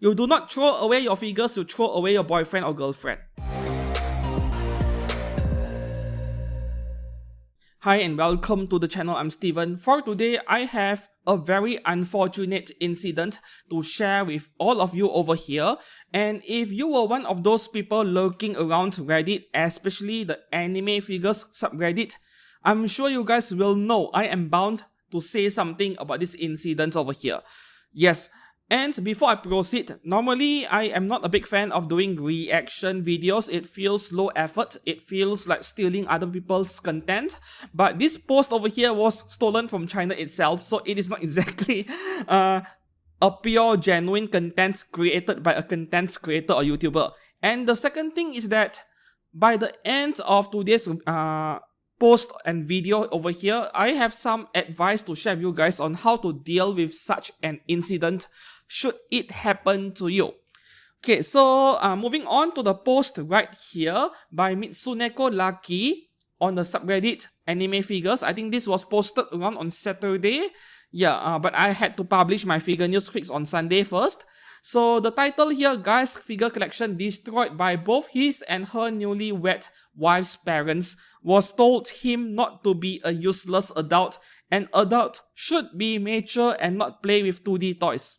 You do not throw away your figures, you throw away your boyfriend or girlfriend. Hi and welcome to the channel, I'm Steven. For today, I have a very unfortunate incident to share with all of you over here. And if you were one of those people lurking around Reddit, especially the anime figures subreddit, I'm sure you guys will know I am bound to say something about this incident over here. Yes. And before I proceed, normally I am not a big fan of doing reaction videos. It feels low effort. It feels like stealing other people's content. But this post over here was stolen from China itself, so it is not exactly a pure genuine content created by a content creator or YouTuber. And the second thing is that by the end of today's post and video over here, I have some advice to share with you guys on how to deal with such an incident should it happen to you. Okay, so moving on to the post right here by Mitsuneko Lucky on the subreddit anime figures. I think this was posted around on Saturday. Yeah, but I had to publish my figure news fix on Sunday first. So the title here, guys, figure collection destroyed by both his and her newlywed wife's parents, was told him not to be a useless adult. An adult should be mature and not play with 2D toys.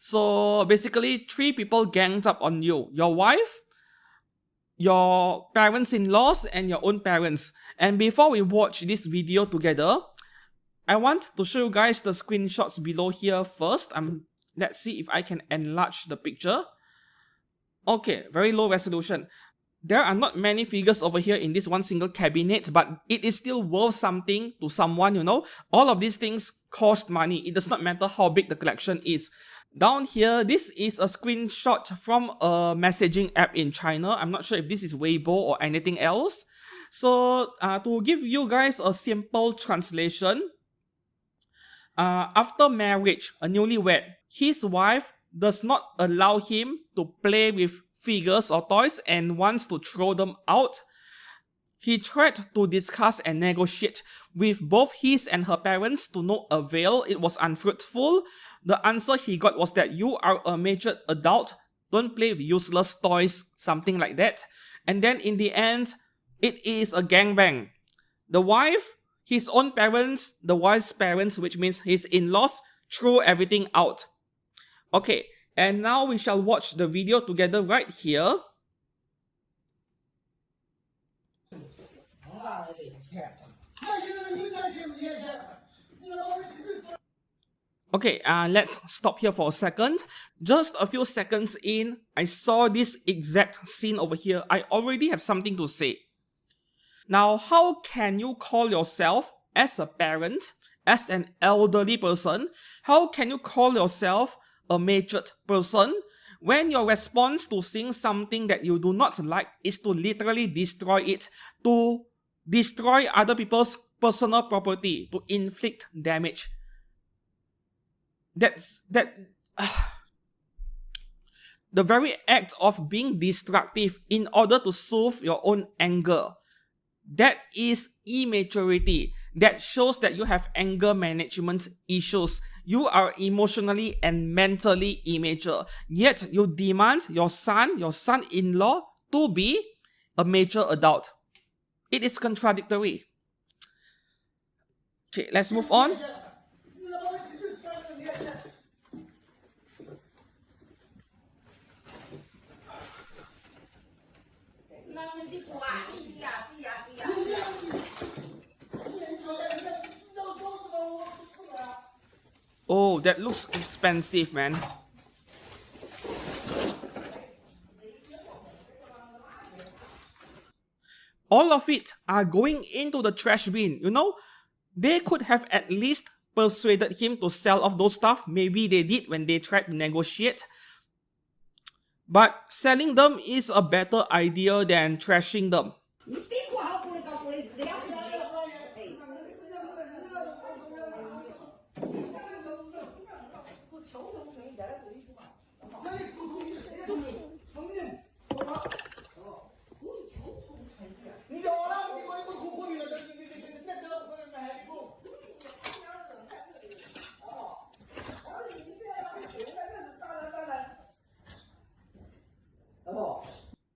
So basically, 3 people ganged up on you. Your wife, your parents-in-laws, and your own parents. And before we watch this video together, I want to show you guys the screenshots below here first. Let's see if I can enlarge the picture. Okay, very low resolution. There are not many figures over here in this one single cabinet, but it is still worth something to someone, you know. All of these things cost money. It does not matter how big the collection is. Down here, this is a screenshot from a messaging app in China. I'm not sure if this is Weibo or anything else. So, to give you guys a simple translation, after marriage, a newlywed, his wife does not allow him to play with figures or toys and wants to throw them out. He tried to discuss and negotiate with both his and her parents to no avail. It was unfruitful. The answer he got was that you are a mature adult, don't play with useless toys, something like that. And then in the end, it is a gangbang. The wife, his own parents, the wife's parents, which means his in-laws, threw everything out. Okay, and now we shall watch the video together right here. Okay, let's stop here for a second. Just a few seconds in, I saw this exact scene over here. I already have something to say. Now, how can you call yourself, as a parent, as an elderly person, how can you call yourself a matured person when your response to seeing something that you do not like is to literally destroy it, to destroy other people's personal property, to inflict damage? The very act of being destructive in order to soothe your own anger, that is immaturity. That shows that you have anger management issues. You are emotionally and mentally immature. Yet you demand your son-in-law to be a mature adult. It is contradictory. Okay, let's move on. Oh, that looks expensive, man. All of it are going into the trash bin, you know? They could have at least persuaded him to sell off those stuff. Maybe they did when they tried to negotiate. But selling them is a better idea than trashing them.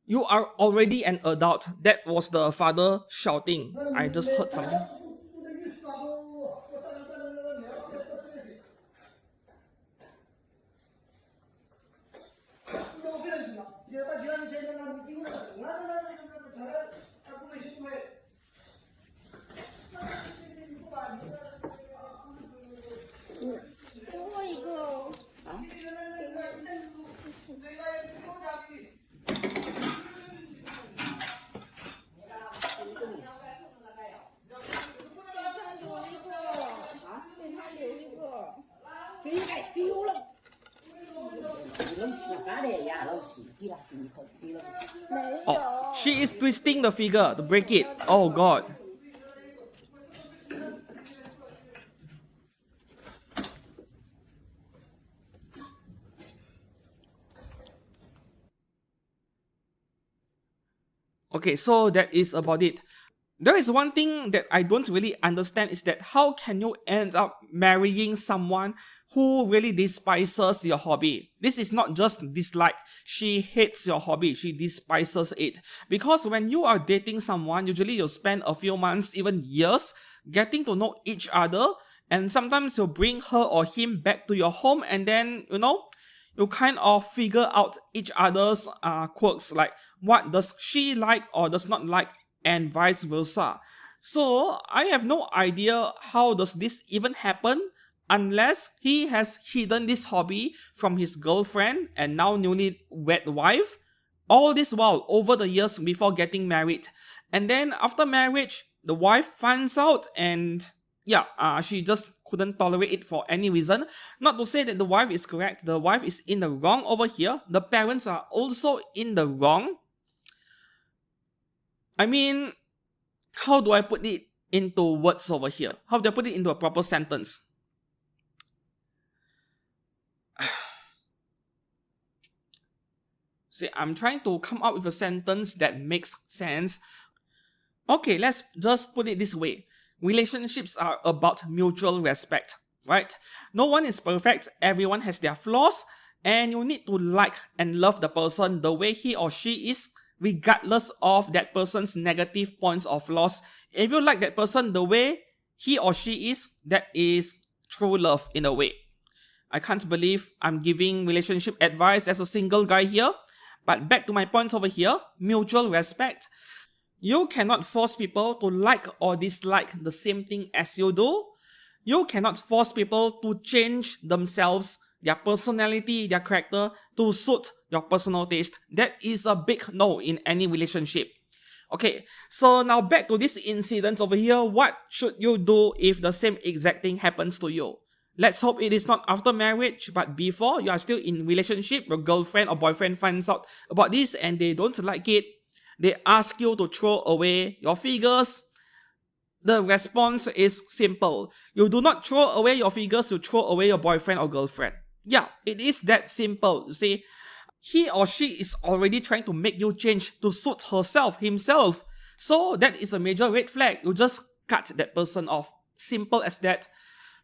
You are already an adult. That was the father shouting. I just heard something. Oh, she is twisting the figure to break it. Oh god. Okay, so that is about it. There is one thing that I don't really understand is that how can you end up marrying someone who really despises your hobby? This is not just dislike. She hates your hobby. She despises it. Because when you are dating someone, usually you'll spend a few months, even years, getting to know each other. And sometimes you'll bring her or him back to your home and then, you kind of figure out each other's quirks, like what does she like or does not like, and vice versa. So I have no idea how does this even happen unless he has hidden this hobby from his girlfriend and now newly wed wife, all this while over the years before getting married. And then after marriage, the wife finds out and she just couldn't tolerate it for any reason. Not to say that the wife is correct, the wife is in the wrong over here. The parents are also in the wrong. I mean, how do I put it into words over here? How do I put it into a proper sentence? See, I'm trying to come up with a sentence that makes sense. Okay, let's just put it this way. Relationships are about mutual respect, right? No one is perfect, everyone has their flaws, and you need to like and love the person the way he or she is, regardless of that person's negative points or flaws. If you like that person the way he or she is, that is true love in a way. I can't believe I'm giving relationship advice as a single guy here. But back to my points over here, mutual respect. You cannot force people to like or dislike the same thing as you do. You cannot force people to change themselves, their personality, their character to suit your personal taste. That is a big no in any relationship. Okay, so now back to this incident over here. What should you do if the same exact thing happens to you? Let's hope it is not after marriage, but before you are still in relationship, your girlfriend or boyfriend finds out about this and they don't like it. They ask you to throw away your figures. The response is simple. You do not throw away your figures, you throw away your boyfriend or girlfriend. Yeah, it is that simple. You see, he or she is already trying to make you change to suit herself, himself. So that is a major red flag. You just cut that person off. Simple as that.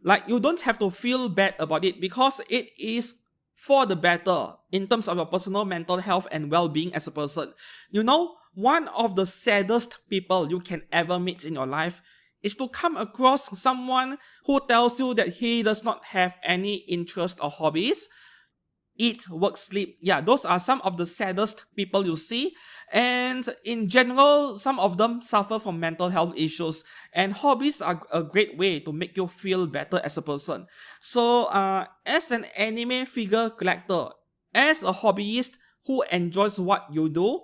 Like, you don't have to feel bad about it because it is for the better in terms of your personal mental health and well-being as a person. You know, one of the saddest people you can ever meet in your life is to come across someone who tells you that he does not have any interest or hobbies. Eat, work, sleep. Yeah, those are some of the saddest people you see. And in general, some of them suffer from mental health issues. And hobbies are a great way to make you feel better as a person. So, as an anime figure collector, as a hobbyist who enjoys what you do,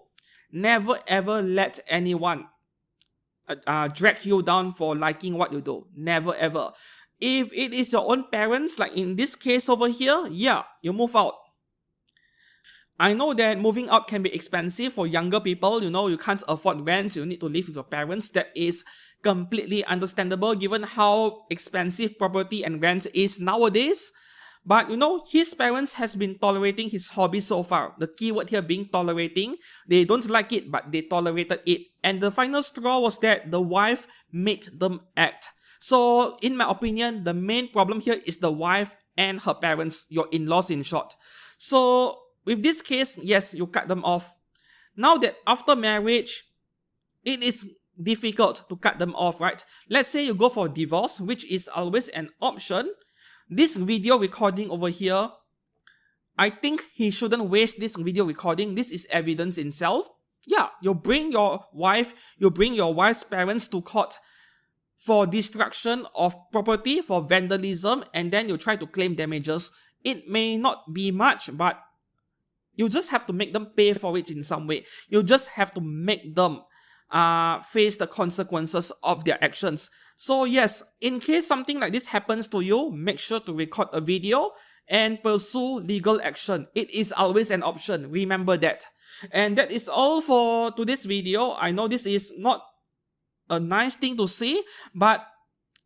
never ever let anyone drag you down for liking what you do. Never ever. If it is your own parents, like in this case over here, yeah, you move out. I know that moving out can be expensive for younger people. You know, you can't afford rent, you need to live with your parents. That is completely understandable given how expensive property and rent is nowadays. But you know, his parents has been tolerating his hobby so far. The keyword here being tolerating. They don't like it, but they tolerated it. And the final straw was that the wife made them act. So, in my opinion, the main problem here is the wife and her parents, your in-laws in short. So, with this case, yes, you cut them off. Now that after marriage, it is difficult to cut them off, right? Let's say you go for divorce, which is always an option. This video recording over here, I think he shouldn't waste this video recording. This is evidence in itself. Yeah, you bring your wife's parents to court for destruction of property, for vandalism, and then you try to claim damages. It may not be much, but you just have to make them pay for it in some way. You just have to make them face the consequences of their actions. So yes, in case something like this happens to you, make sure to record a video and pursue legal action. It is always an option, remember that. And that is all for today's video. I know this is not a nice thing to see, but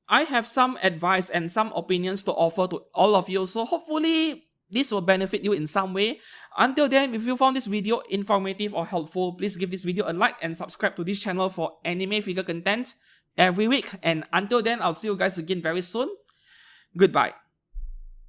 I have some advice and some opinions to offer to all of you, so hopefully this will benefit you in some way. Until then, if you found this video informative or helpful, please give this video a like and subscribe to this channel for anime figure content every week. And until then, I'll see you guys again very soon. Goodbye.